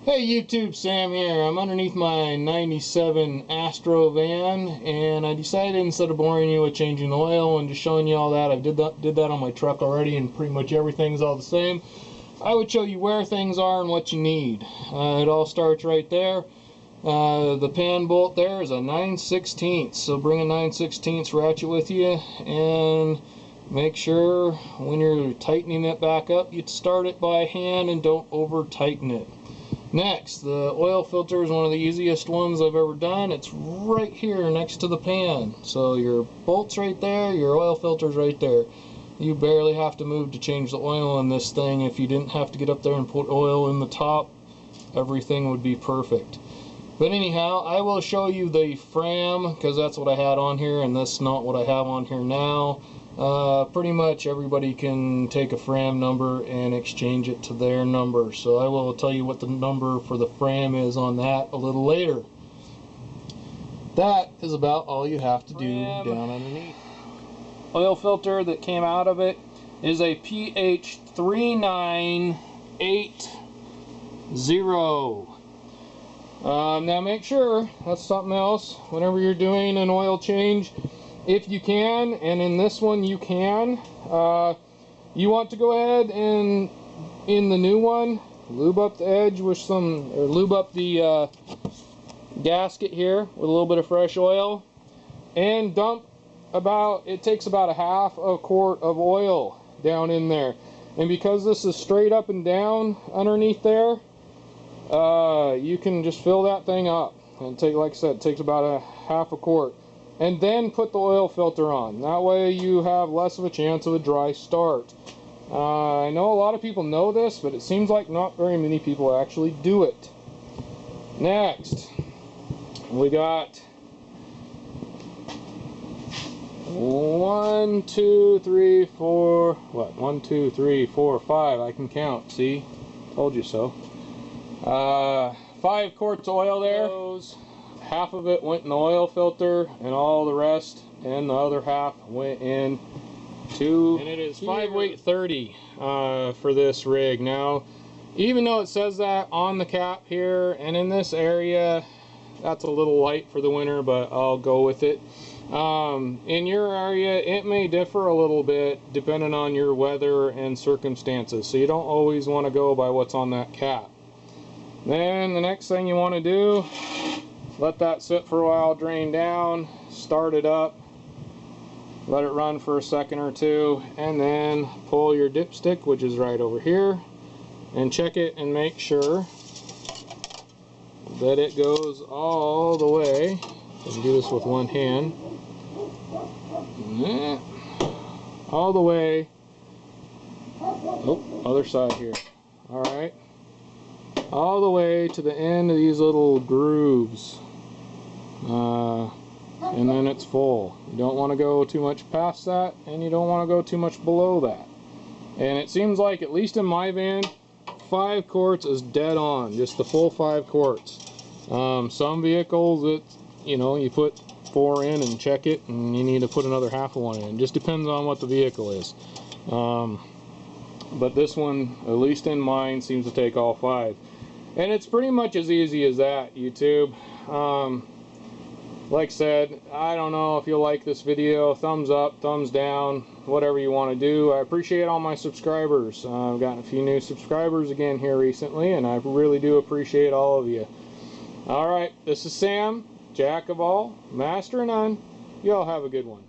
Hey YouTube, Sam here. I'm underneath my 97 Astro van, and I decided instead of boring you with changing the oil and just showing you all that, I did that on my truck already, and pretty much everything's all the same. I would show you where things are and what you need. It all starts right there. The pan bolt there is a 9/16, so bring a 9/16 ratchet with you, and make sure when you're tightening it back up, you start it by hand and don't over tighten it. Next, the oil filter is one of the easiest ones I've ever done. It's right here next to the pan. So your bolt's right there, your oil filter's right there. You barely have to move to change the oil in this thing. If you didn't have to get up there and put oil in the top, everything would be perfect. But anyhow, I will show you the Fram, because that's what I had on here, and that's not what I have on here now. Pretty much everybody can take a Fram number and exchange it to their number. So I will tell you what the number for the Fram is on that a little later. That is about all you have to do down underneath. Oil filter that came out of it is a PH3980. Now make sure, that's something else, whenever you're doing an oil change, if you can, and in this one you can, you want to go ahead and in the new one lube up the edge with some, or lube up the gasket here with a little bit of fresh oil, and dump about, it takes about a half a quart of oil down in there. And because this is straight up and down underneath there, you can just fill that thing up, and take, like I said, it takes about a half a quart, and then put the oil filter on. That way you have less of a chance of a dry start. I know a lot of people know this, but it seems like not very many people actually do it. Next, we got 1, 2, 3, 4, what? 1, 2, 3, 4, 5. I can count, see? Told you so. 5 quarts of oil there. Half of it went in the oil filter, and all the rest, and the other half went in to, and it is 5 weight 30 for this rig. Now, even though it says that on the cap here and in this area, that's a little light for the winter, but I'll go with it. In your area, it may differ a little bit depending on your weather and circumstances, so you don't always want to go by what's on that cap. Then the next thing you want to do, let that sit for a while, drain down, start it up, let it run for a second or two, and then pull your dipstick, which is right over here, and check it and make sure that it goes all the way. I can do this with one hand. All the way. Oh, other side here. Alright. All the way to the end of these little grooves. And then it's full. You don't want to go too much past that, and you don't want to go too much below that. And it seems like, at least in my van, 5 quarts is dead on, just the full 5 quarts. Some vehicles, you know, you put 4 in and check it, and you need to put another half of one in. Just depends on what the vehicle is. But this one, at least in mine, seems to take all 5. And it's pretty much as easy as that, YouTube. Like I said, I don't know if you'll like this video. Thumbs up, thumbs down, whatever you want to do. I appreciate all my subscribers. I've gotten a few new subscribers again here recently, and I really do appreciate all of you. Alright, this is Sam, Jack of all, Master of none. Y'all have a good one.